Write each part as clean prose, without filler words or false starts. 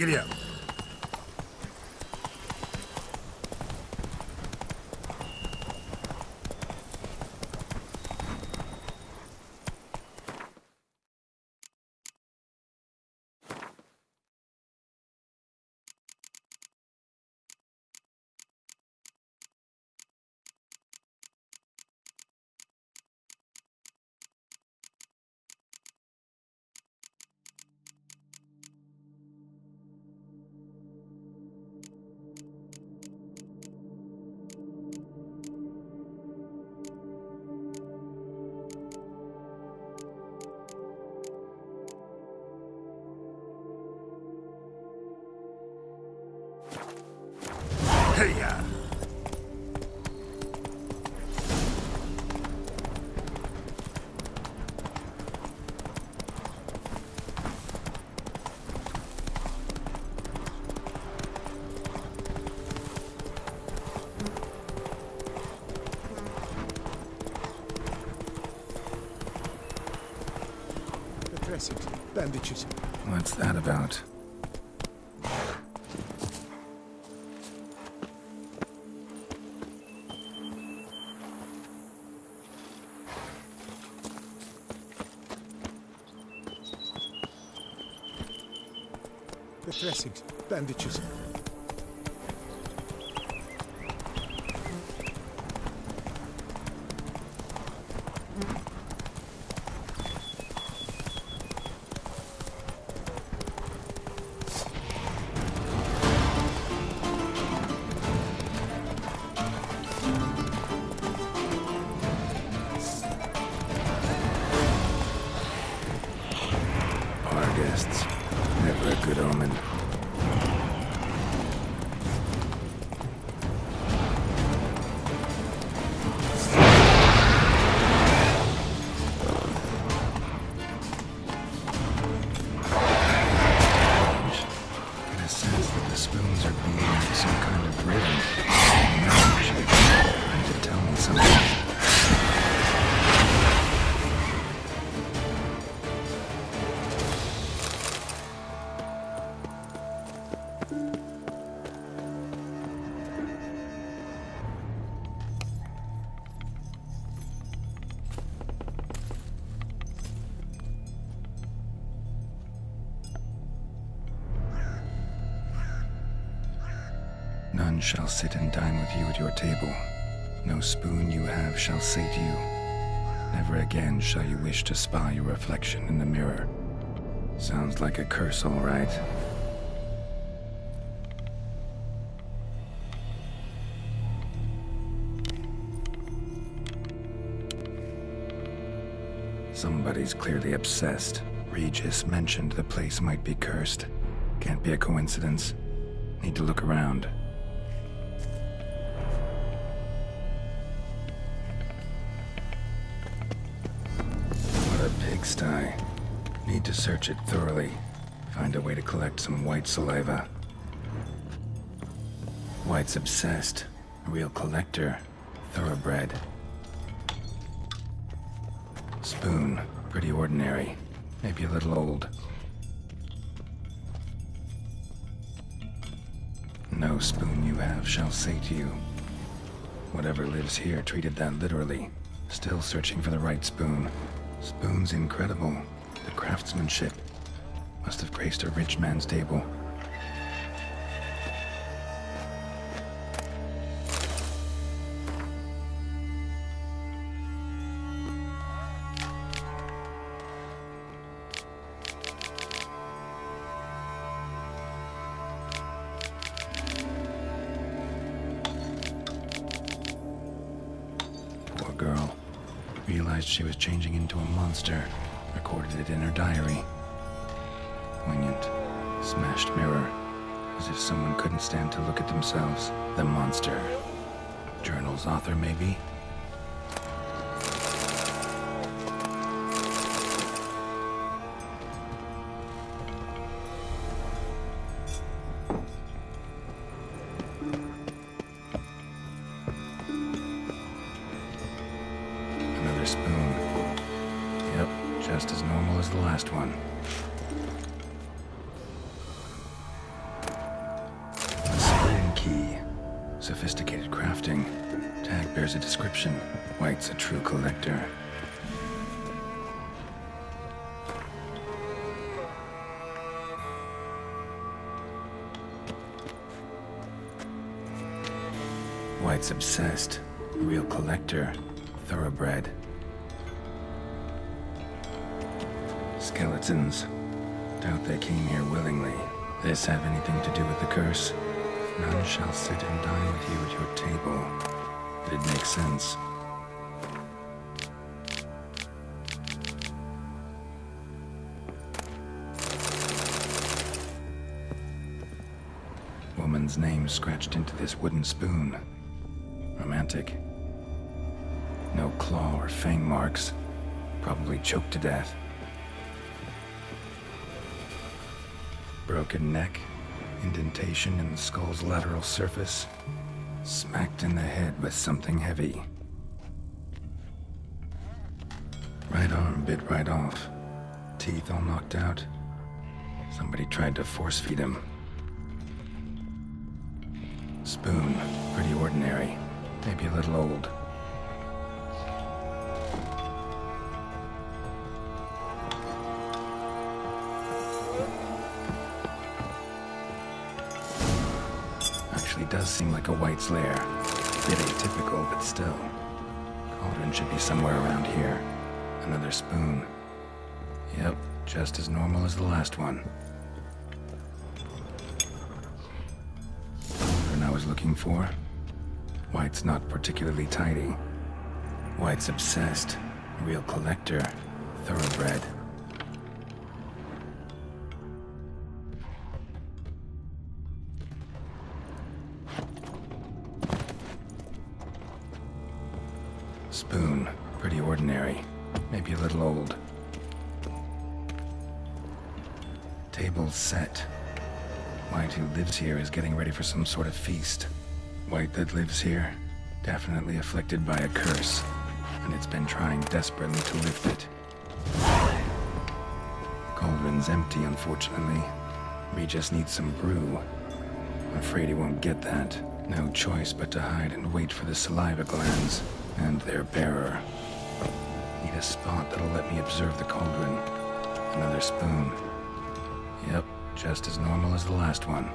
Giddy up. Hey-ya! The dressings, bandages. What's that about? The dressings, bandages. Our guests. Never a good omen. Get a sense that the spoons are being into some kind of rhythm. Trying to tell me something. None shall sit and dine with you at your table. No spoon you have shall sate you. Never again shall you wish to spy your reflection in the mirror. Sounds like a curse, all right. Somebody's clearly obsessed. Regis mentioned the place might be cursed. Can't be a coincidence. Need to look around. What a pigsty. Need to search it thoroughly. Find a way to collect some white saliva. White's obsessed. A real collector. Thoroughbred. Spoon. Pretty ordinary. Maybe a little old. No spoon you have shall sate you. Whatever lives here treated that literally. Still searching for the right spoon. Spoon's incredible. The craftsmanship. Must have graced a rich man's table. Poor girl. Realized she was changing into a monster. Recorded it in her diary. Poignant. Smashed mirror. As if someone couldn't stand to look at themselves. The monster. Journal's author, maybe? Another spoon. Yep, just as normal as the last one. bears a description. White's a true collector. White's obsessed. A real collector. Thoroughbred. Skeletons. Doubt they came here willingly. This have anything to do with the curse? None shall sit and dine with you at your table. It'd make sense. Woman's name scratched into this wooden spoon. Romantic. No claw or fang marks. Probably choked to death. Broken neck. Indentation in the skull's lateral surface. Smacked in the head with something heavy. Right arm bit right off. Teeth all knocked out. Somebody tried to force feed him. Spoon. Pretty ordinary. Maybe a little old. Actually does seem like a White's lair. Bit atypical, but still. Cauldron should be somewhere around here. Another spoon. Yep, just as normal as the last one. Cauldron I was looking for. White's not particularly tidy. White's obsessed. A real collector. Thoroughbred. Spoon. Pretty ordinary. Maybe a little old. Table's set. White who lives here is getting ready for some sort of feast. White that lives here, definitely afflicted by a curse, and it's been trying desperately to lift it. Cauldron's empty, unfortunately. We just need some brew. I'm afraid he won't get that. No choice but to hide and wait for the saliva glands and their bearer. Need a spot that'll let me observe the cauldron. Another spoon. Yep, just as normal as the last one.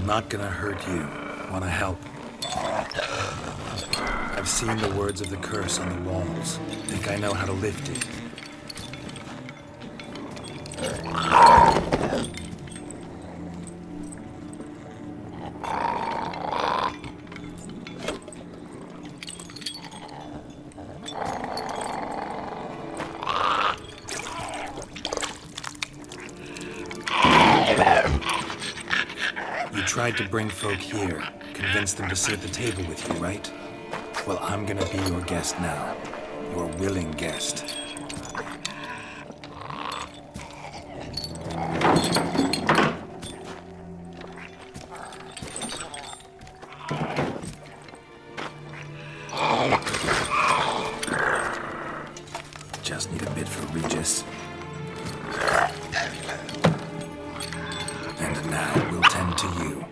Not gonna hurt you. Wanna help? I've seen the words of the curse on the walls. Think I know how to lift it. Tried to bring folk here, convince them to sit at the table with you, right? Well, I'm gonna be your guest now. Your willing guest. it for Regis. And now we'll tend to you.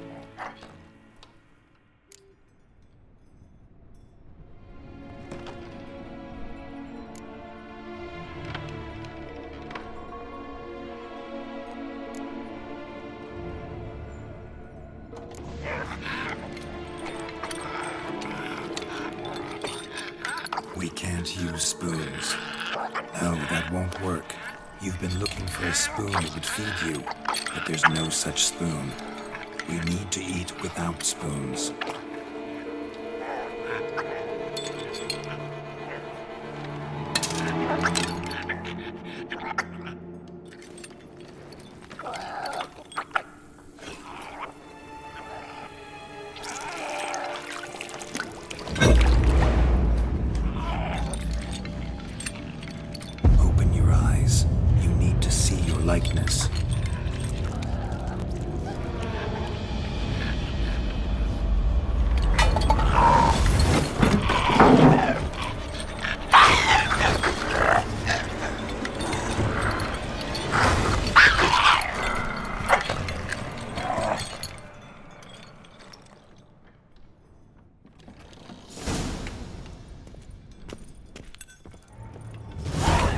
We can't use spoons. No, that won't work. You've been looking for a spoon that would feed you, but there's no such spoon. We need to eat without spoons. Likeness.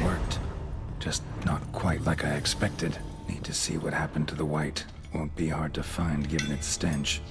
Worked. Just not quite like I expected. Need to see what happened to the white. Won't be hard to find given its stench.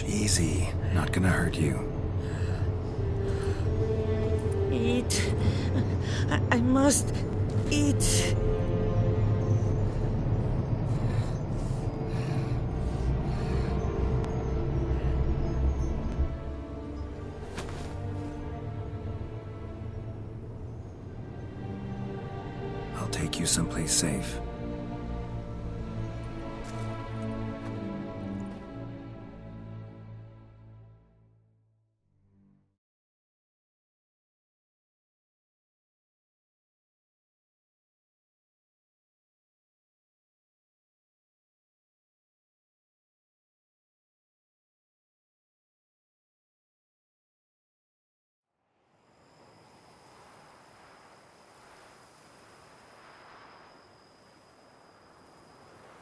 Easy. Not gonna hurt you. Eat. I must eat. I'll take you someplace safe.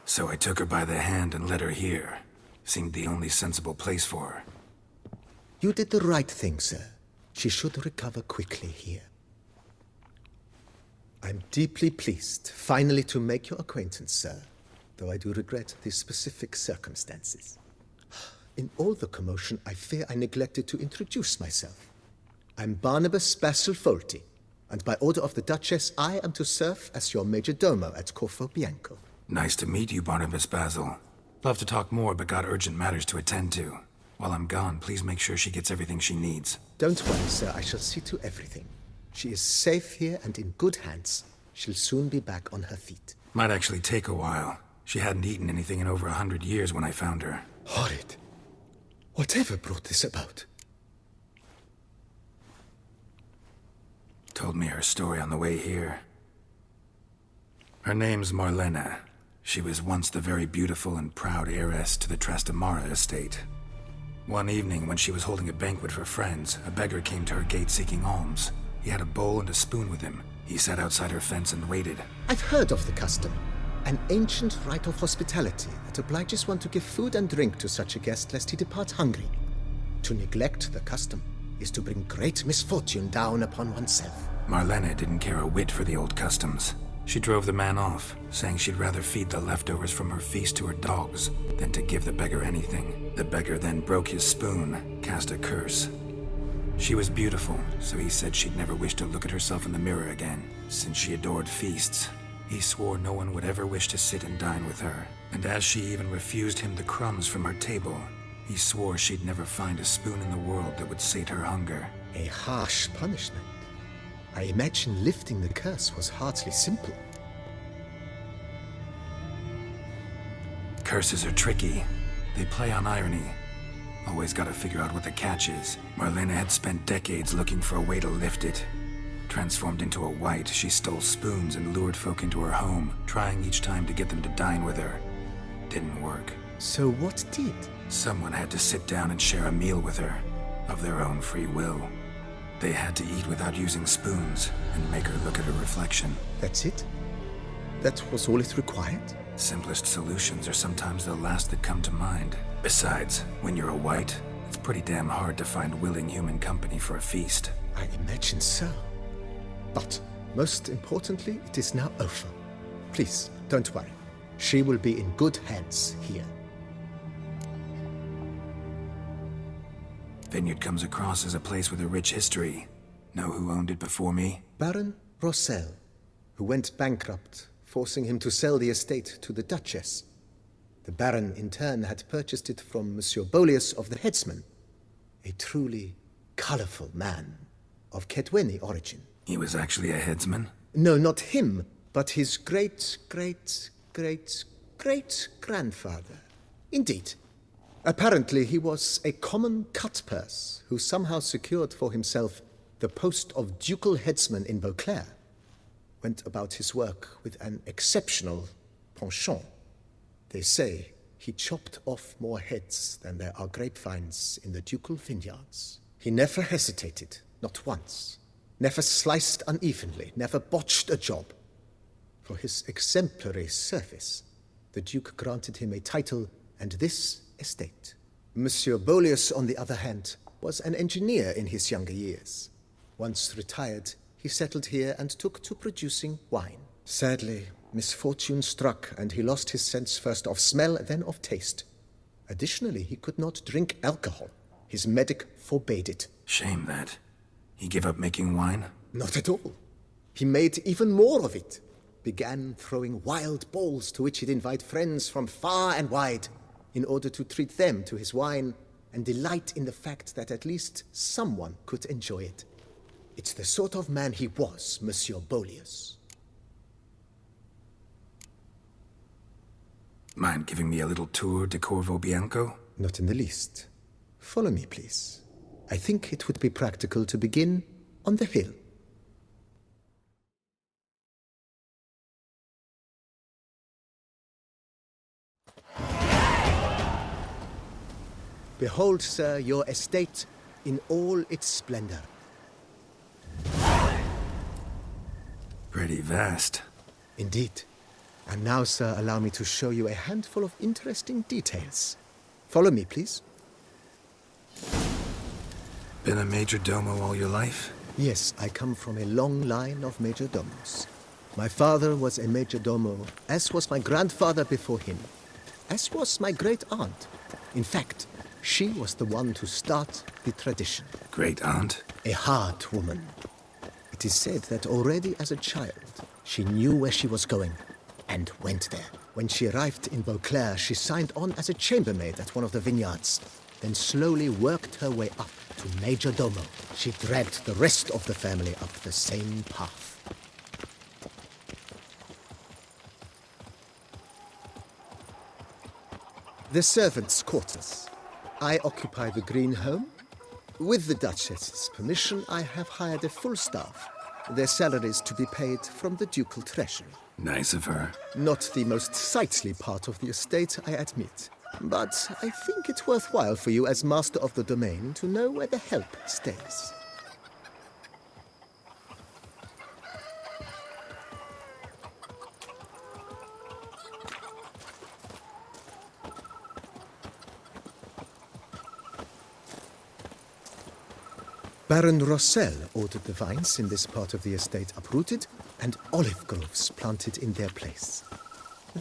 So I took her by the hand and led her here. Seemed the only sensible place for her. You did the right thing, sir. She should recover quickly here. I'm deeply pleased, finally, to make your acquaintance, sir, though I do regret the specific circumstances. In all the commotion, I fear I neglected to introduce myself. I'm Barnabas Basil Folty, and by order of the Duchess, I am to serve as your major domo at Corfo Bianco. Nice to meet you, Barnabas Basil. Love to talk more, but got urgent matters to attend to. While I'm gone, please make sure she gets everything she needs. Don't worry, sir. I shall see to everything. She is safe here and in good hands. She'll soon be back on her feet. Might actually take a while. She hadn't eaten anything in over 100 years when I found her. Horrid. Whatever brought this about? Told me her story on the way here. Her name's Marlena. She was once the very beautiful and proud heiress to the Trastamara estate. One evening, when she was holding a banquet for friends, a beggar came to her gate seeking alms. He had a bowl and a spoon with him. He sat outside her fence and waited. I've heard of the custom. An ancient rite of hospitality that obliges one to give food and drink to such a guest lest he depart hungry. To neglect the custom is to bring great misfortune down upon oneself. Marlena didn't care a whit for the old customs. She drove the man off, saying she'd rather feed the leftovers from her feast to her dogs than to give the beggar anything. The beggar then broke his spoon, cast a curse. She was beautiful, so he said she'd never wish to look at herself in the mirror again. Since she adored feasts, he swore no one would ever wish to sit and dine with her. And as she even refused him the crumbs from her table, he swore she'd never find a spoon in the world that would sate her hunger. A harsh punishment. I imagine lifting the curse was hardly simple. Curses are tricky. They play on irony. Always gotta figure out what the catch is. Marlena had spent decades looking for a way to lift it. Transformed into a wight, she stole spoons and lured folk into her home, trying each time to get them to dine with her. Didn't work. So what did? Someone had to sit down and share a meal with her, of their own free will. They had to eat without using spoons, and make her look at her reflection. That's it? That was all it required? Simplest solutions are sometimes the last that come to mind. Besides, when you're a wight, it's pretty damn hard to find willing human company for a feast. I imagine so. But, most importantly, it is now over. Please, don't worry. She will be in good hands here. Vineyard comes across as a place with a rich history. Know who owned it before me? Baron Rossel, who went bankrupt, forcing him to sell the estate to the Duchess. The Baron, in turn, had purchased it from Monsieur Bolius of the Headsman, a truly colorful man of Kedweni origin. He was actually a headsman? No, not him, but his great-great-great-great-grandfather. Indeed. Apparently, he was a common cutpurse who somehow secured for himself the post of ducal headsman in Beauclair. Went about his work with an exceptional penchant. They say he chopped off more heads than there are grapevines in the ducal vineyards. He never hesitated, not once. Never sliced unevenly, never botched a job. For his exemplary service, the Duke granted him a title and this estate. Monsieur Bolius, on the other hand, was an engineer in his younger years. Once retired, he settled here and took to producing wine. Sadly, misfortune struck and he lost his sense first of smell, then of taste. Additionally, he could not drink alcohol. His medic forbade it. Shame that. He gave up making wine? Not at all. He made even more of it. Began throwing wild balls to which he'd invite friends from far and wide in order to treat them to his wine and delight in the fact that at least someone could enjoy it. It's the sort of man he was, Monsieur Bolius. Mind giving me a little tour de Corvo Bianco? Not in the least. Follow me, please. I think it would be practical to begin on the hill. Behold, sir, your estate in all its splendor. Pretty vast. Indeed. And now, sir, allow me to show you a handful of interesting details. Follow me, please. Been a major domo all your life? Yes, I come from a long line of major domos. My father was a major domo, as was my grandfather before him, as was my great aunt. In fact, she was the one to start the tradition. Great aunt? A hard woman. It is said that already as a child, she knew where she was going and went there. When she arrived in Beauclair, she signed on as a chambermaid at one of the vineyards, then slowly worked her way up to Major Domo. She dragged the rest of the family up the same path. The servants' quarters. I occupy the green home. With the Duchess's permission, I have hired a full staff. Their salaries to be paid from the ducal treasury. Nice of her. Not the most sightly part of the estate, I admit. But I think it's worthwhile for you as master of the domain to know where the help stays. Baron Rossel ordered the vines in this part of the estate uprooted and olive groves planted in their place.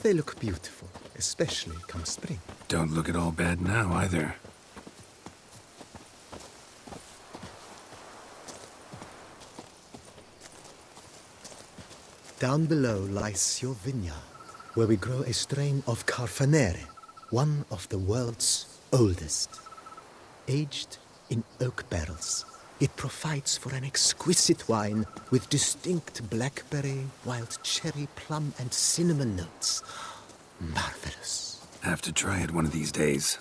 They look beautiful, especially come spring. Don't look at all bad now, either. Down below lies your vineyard, where we grow a strain of Carfanere, one of the world's oldest. Aged in oak barrels, it provides for an exquisite wine with distinct blackberry, wild cherry, plum, and cinnamon notes. Marvelous. Have to try it one of these days.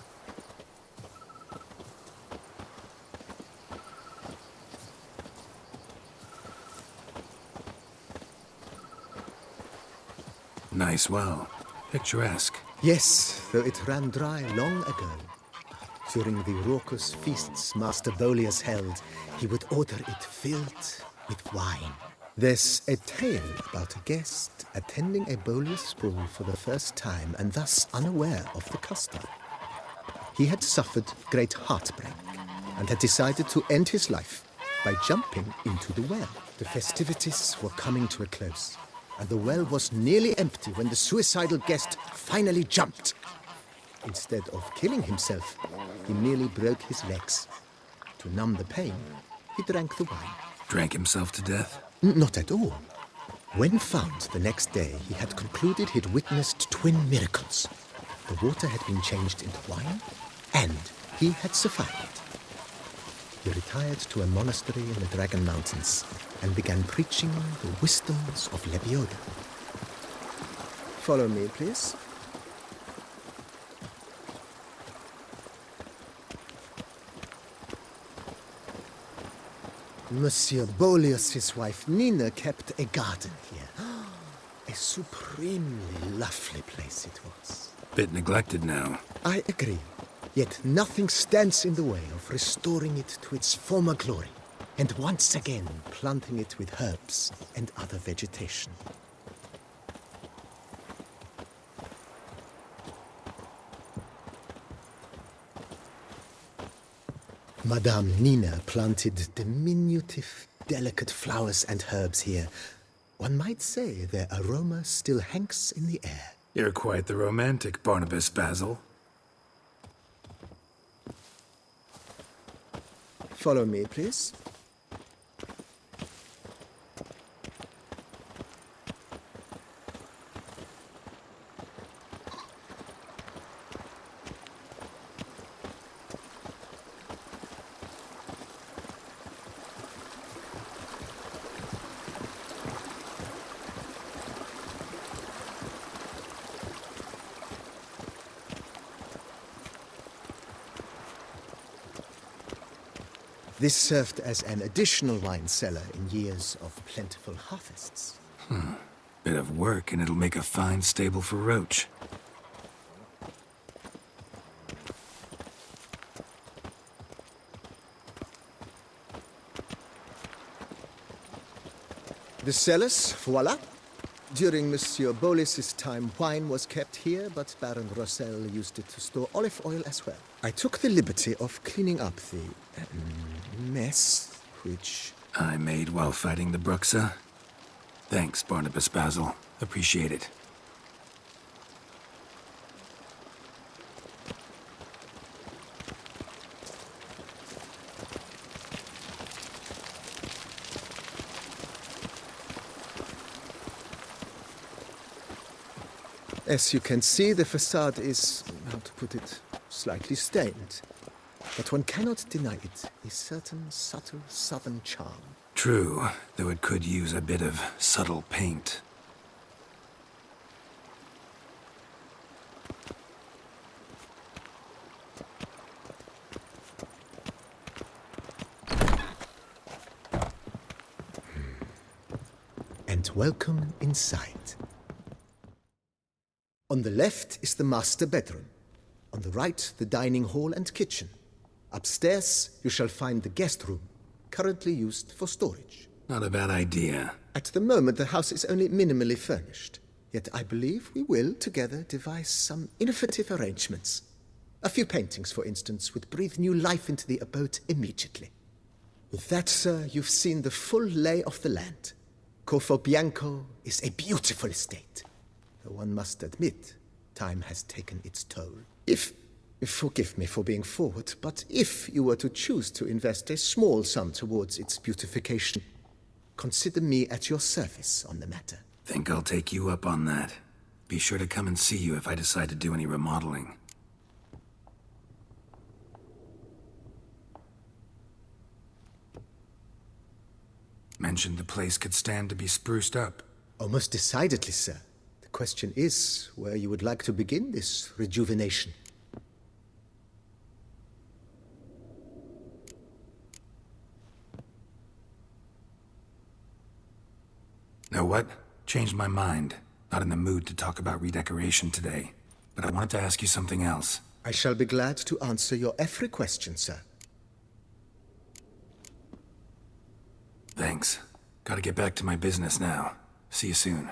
Nice well. Picturesque. Yes, though it ran dry long ago. During the raucous feasts Master Bolius held, he would order it filled with wine. There's a tale about a guest attending a Bolius ball for the first time and thus unaware of the custom. He had suffered great heartbreak and had decided to end his life by jumping into the well. The festivities were coming to a close, and the well was nearly empty when the suicidal guest finally jumped. Instead of killing himself, he merely broke his legs. To numb the pain, he drank the wine. Drank himself to death? Not at all. When found the next day, he had concluded he'd witnessed twin miracles. The water had been changed into wine, and he had survived. He retired to a monastery in the Dragon Mountains and began preaching the wisdoms of Lebioda. Follow me, please. Monsieur Bolius's wife Nina kept a garden here. A supremely lovely place it was. Bit neglected now. I agree. Yet nothing stands in the way of restoring it to its former glory, and once again planting it with herbs and other vegetation. Madame Nina planted diminutive, delicate flowers and herbs here. One might say their aroma still hangs in the air. You're quite the romantic, Barnabas Basil. Follow me, please. This served as an additional wine cellar in years of plentiful harvests. Bit of work and it'll make a fine stable for Roach. The cellars, voila. During Monsieur Bolis's time, wine was kept here, but Baron Rossel used it to store olive oil as well. I took the liberty of cleaning up the mess, which... I made while fighting the Bruxa. Thanks, Barnabas Basil. Appreciate it. As you can see, the facade is, how to put it, slightly stained. But one cannot deny it, a certain subtle southern charm. True, though it could use a bit of subtle paint. And welcome inside. On the left is the master bedroom. On the right, the dining hall and kitchen. Upstairs, you shall find the guest room, currently used for storage. Not a bad idea. At the moment, the house is only minimally furnished. Yet I believe we will, together, devise some innovative arrangements. A few paintings, for instance, would breathe new life into the abode immediately. With that, sir, you've seen the full lay of the land. Corvo Bianco is a beautiful estate. Though one must admit, time has taken its toll. Forgive me for being forward, but if you were to choose to invest a small sum towards its beautification, consider me at your service on the matter. Think I'll take you up on that. Be sure to come and see you if I decide to do any remodeling. Mentioned the place could stand to be spruced up. Oh, most decidedly, sir. The question is where you would like to begin this rejuvenation. Know what? Changed my mind. Not in the mood to talk about redecoration today. But I wanted to ask you something else. I shall be glad to answer your every question, sir. Thanks. Gotta get back to my business now. See you soon.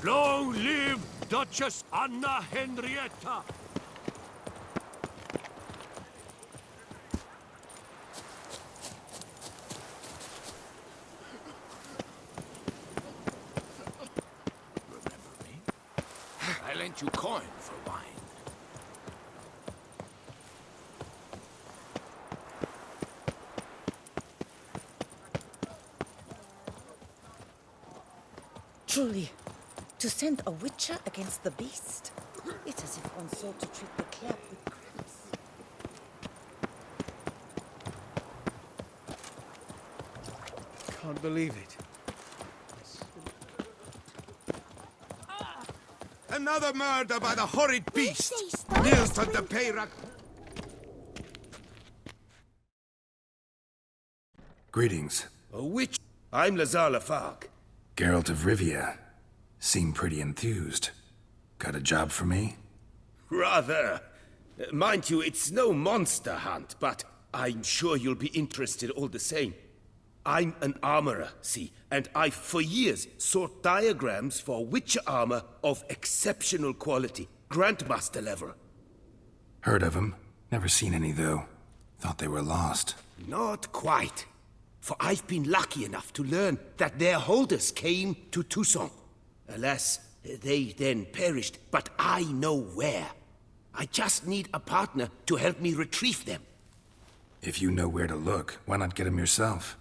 Long live Duchess Anna Henrietta! Remember me? I lent you coin for wine. Truly, to send a witcher against the beast? It's as if one sought to treat the clap with cramps. Can't believe it. Another murder by the horrid beast! Nilfgaardian Empire. Greetings. A witch? I'm Lazar Lafargue. Geralt of Rivia. Seem pretty enthused. Got a job for me? Rather. Mind you, it's no monster hunt, but I'm sure you'll be interested all the same. I'm an armorer, see, and I've for years sought diagrams for witcher armor of exceptional quality, Grandmaster level. Heard of them. Never seen any, though. Thought they were lost. Not quite. For I've been lucky enough to learn that their holders came to Toussaint. Alas, they then perished, but I know where. I just need a partner to help me retrieve them. If you know where to look, why not get them yourself?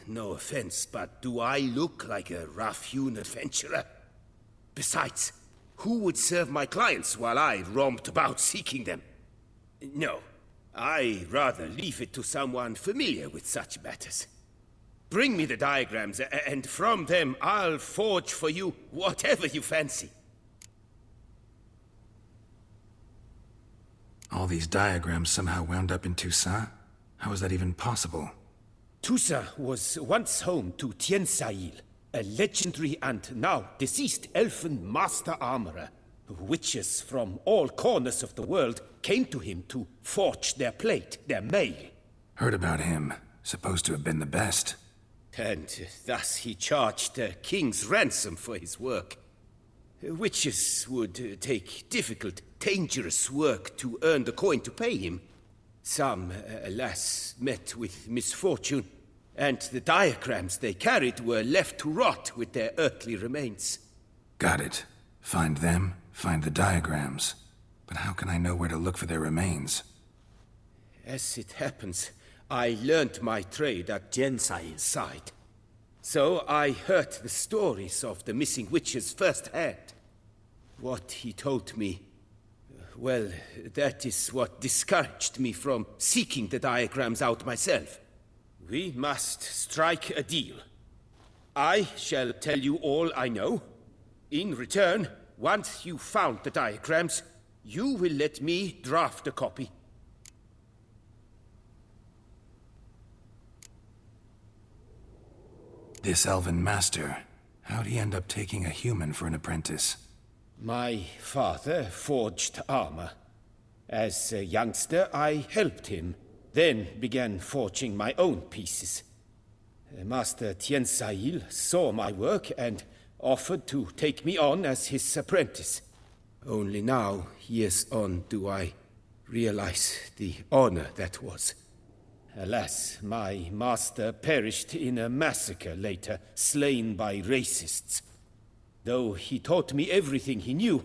No offense, but do I look like a rough-hewn adventurer? Besides, who would serve my clients while I romped about seeking them? No, I rather leave it to someone familiar with such matters. Bring me the diagrams, and from them I'll forge for you whatever you fancy. All these diagrams somehow wound up in Toussaint? How is that even possible? Toussaint was once home to Toussaint, a legendary and now deceased elfin master armorer. Witches from all corners of the world came to him to forge their plate, their mail. Heard about him. Supposed to have been the best. And thus he charged a king's ransom for his work. Witches would take difficult, dangerous work to earn the coin to pay him. Some, alas, met with misfortune, and the diagrams they carried were left to rot with their earthly remains. Got it. Find them, find the diagrams. But how can I know where to look for their remains? As it happens, I learned my trade at Toussaint's side. So I heard the stories of the missing witches firsthand. What he told me, well, that is what discouraged me from seeking the diagrams out myself. We must strike a deal. I shall tell you all I know. In return, once you've found the diagrams, you will let me draft a copy. This elven master, how'd he end up taking a human for an apprentice? My father forged armor. As a youngster, I helped him, then began forging my own pieces. Master Toussaint saw my work and offered to take me on as his apprentice. Only now, years on, do I realize the honor that was. Alas, my master perished in a massacre later, slain by racists. Though he taught me everything he knew,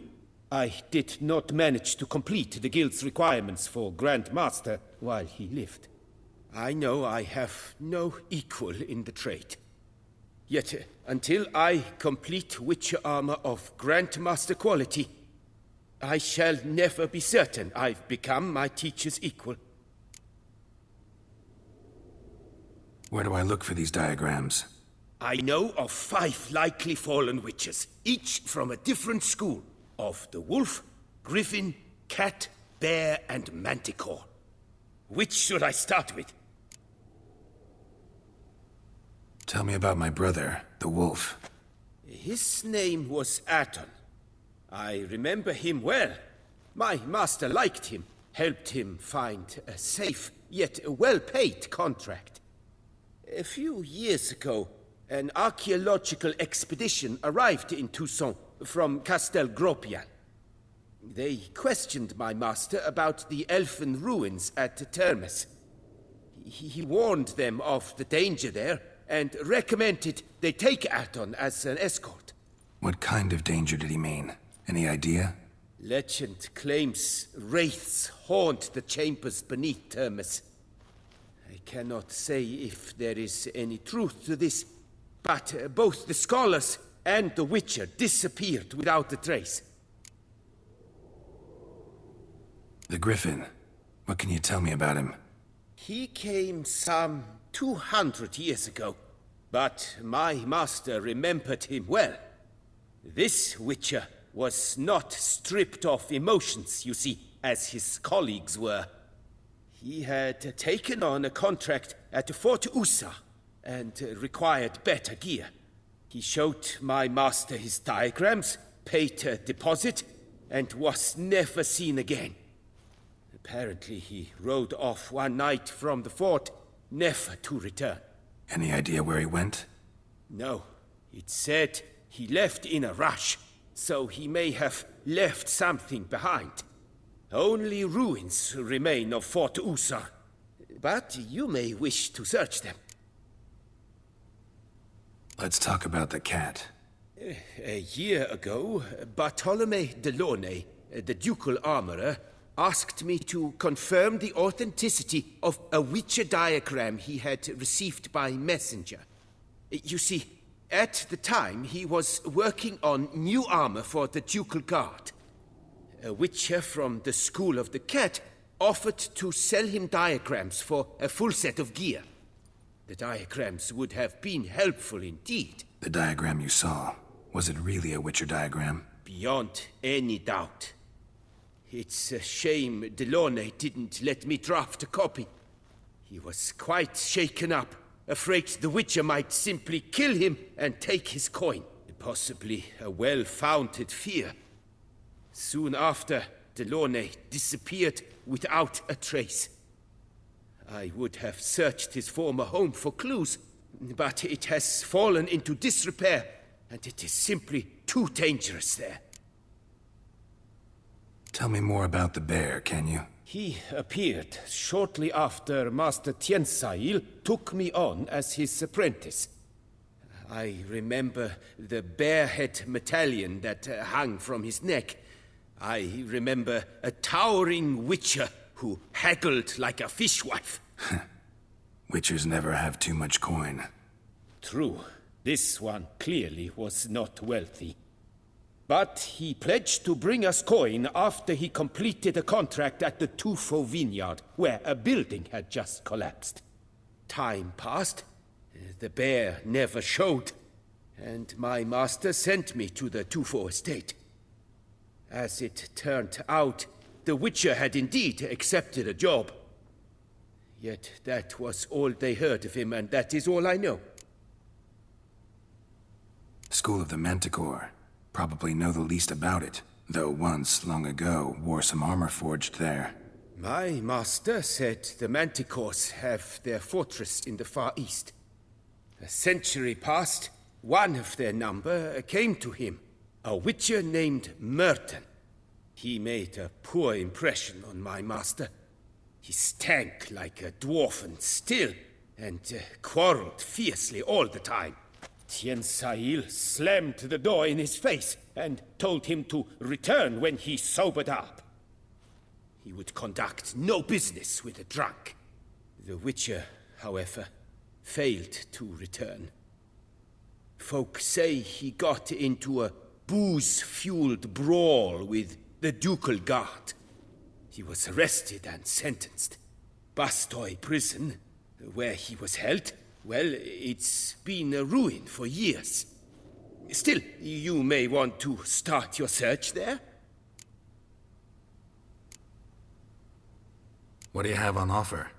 I did not manage to complete the guild's requirements for Grand Master while he lived. I know I have no equal in the trade. Yet, until I complete Witcher armor of Grand Master quality, I shall never be certain I've become my teacher's equal. Where do I look for these diagrams? I know of 5 likely fallen witches, each from a different school of the wolf, griffin, cat, bear, and manticore. Which should I start with? Tell me about my brother, the wolf. His name was Aton. I remember him well. My master liked him, helped him find a safe, yet well-paid contract. A few years ago, an archaeological expedition arrived in Toussaint from Castel Gropian. They questioned my master about the elfin ruins at Termes. He warned them of the danger there and recommended they take Aton as an escort. What kind of danger did he mean? Any idea? Legend claims wraiths haunt the chambers beneath Termes. I cannot say if there is any truth to this, but both the scholars and the Witcher disappeared without a trace. The Griffin. What can you tell me about him? He came some 200 years ago, but my master remembered him well. This Witcher was not stripped of emotions, you see, as his colleagues were. He had taken on a contract at Fort Usa and required better gear. He showed my master his diagrams, paid a deposit, and was never seen again. Apparently he rode off one night from the fort, never to return. Any idea where he went? No, it said he left in a rush, so he may have left something behind. Only ruins remain of Fort Usa, but you may wish to search them. Let's talk about the cat. A year ago, Bartolome de Launay, the ducal armorer, asked me to confirm the authenticity of a Witcher diagram he had received by messenger. You see, at the time he was working on new armor for the ducal guard. A Witcher from the School of the Cat offered to sell him diagrams for a full set of gear. The diagrams would have been helpful indeed. The diagram you saw, was it really a Witcher diagram? Beyond any doubt. It's a shame Delaunay didn't let me draft a copy. He was quite shaken up, afraid the Witcher might simply kill him and take his coin. Possibly a well-founded fear. Soon after, Delaunay disappeared without a trace. I would have searched his former home for clues, but it has fallen into disrepair, and it is simply too dangerous there. Tell me more about the bear, can you? He appeared shortly after Master Toussaint took me on as his apprentice. I remember the bear-head medallion that hung from his neck. I remember a towering Witcher who haggled like a fishwife. Witchers never have too much coin. True. This one clearly was not wealthy. But he pledged to bring us coin after he completed a contract at the Toussaint vineyard, where a building had just collapsed. Time passed. The bear never showed, and my master sent me to the Toussaint estate. As it turned out, the Witcher had indeed accepted a job. Yet that was all they heard of him, and that is all I know. School of the Manticore. Probably know the least about it, though once, long ago, wore some armor forged there. My master said the Manticores have their fortress in the Far East. A century past, one of their number came to him, a Witcher named Merton. He made a poor impression on my master. He stank like a dwarfen still, and quarreled fiercely all the time. Toussaint slammed the door in his face and told him to return when he sobered up. He would conduct no business with a drunk. The Witcher, however, failed to return. Folk say he got into a booze-fueled brawl with the ducal guard. He was arrested and sentenced. Bastoy prison, where he was held, well, it's been a ruin for years. Still, you may want to start your search there. What do you have on offer?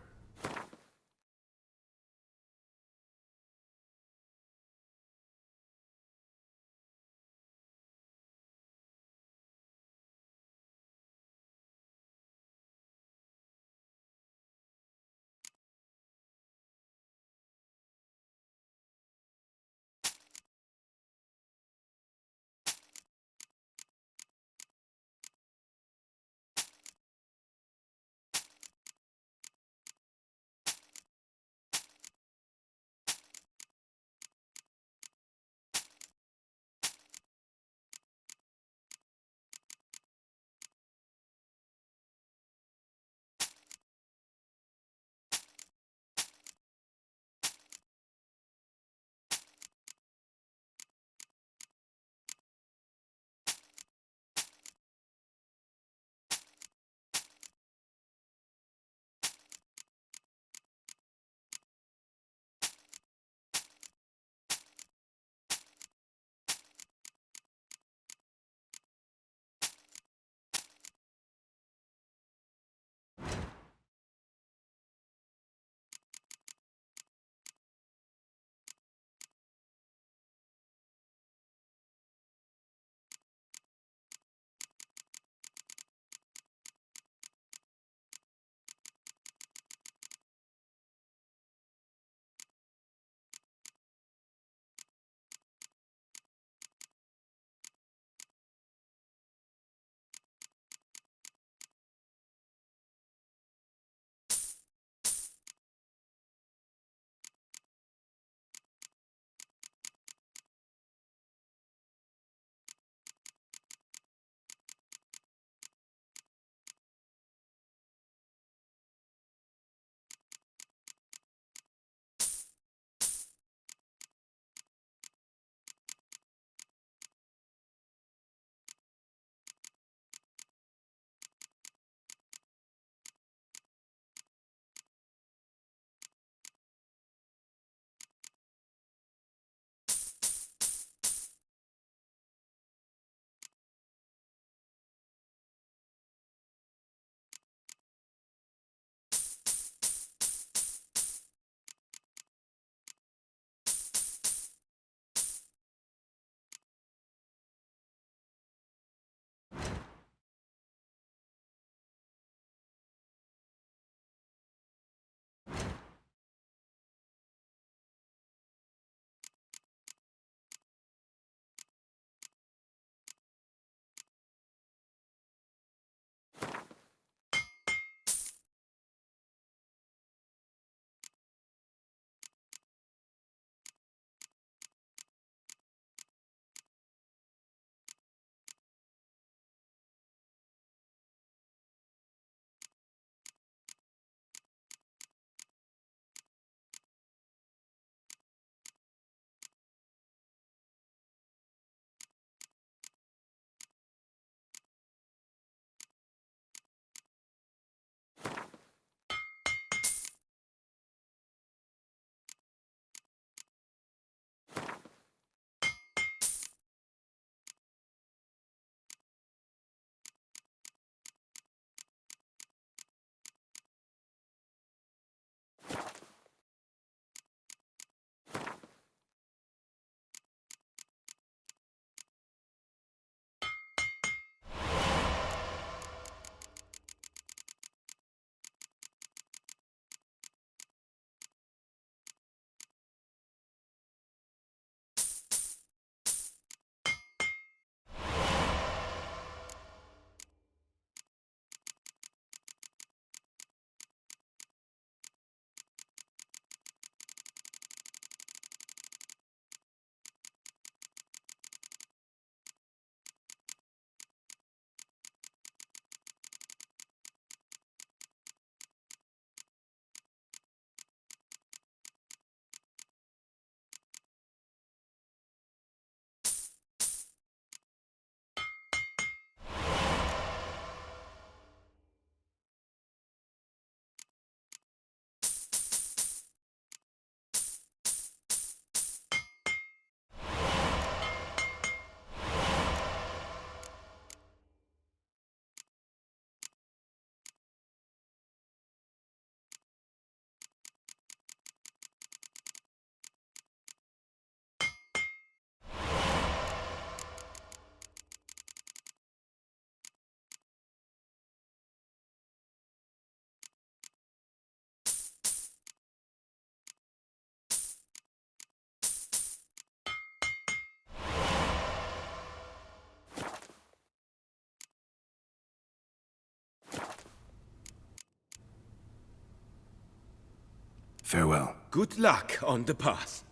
Farewell. Good luck on the path.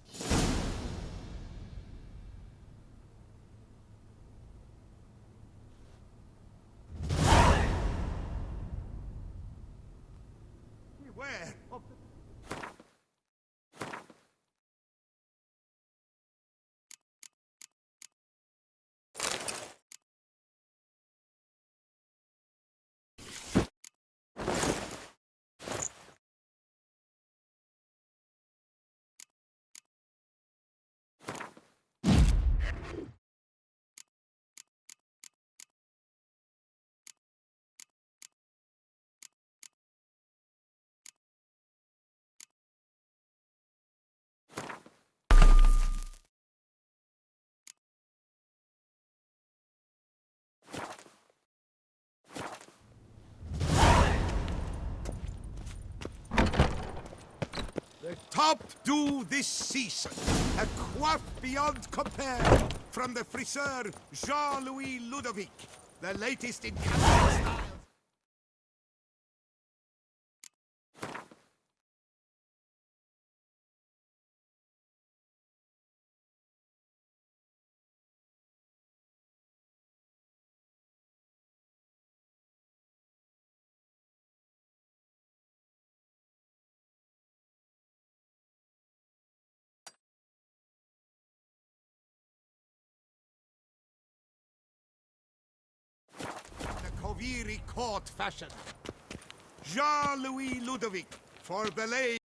Beware of the... The top do this season. A quaff beyond compare from the friseur Jean-Louis Ludovic. The latest in Catholic styles. Coviri court fashion. Jean-Louis Ludovic for the lady.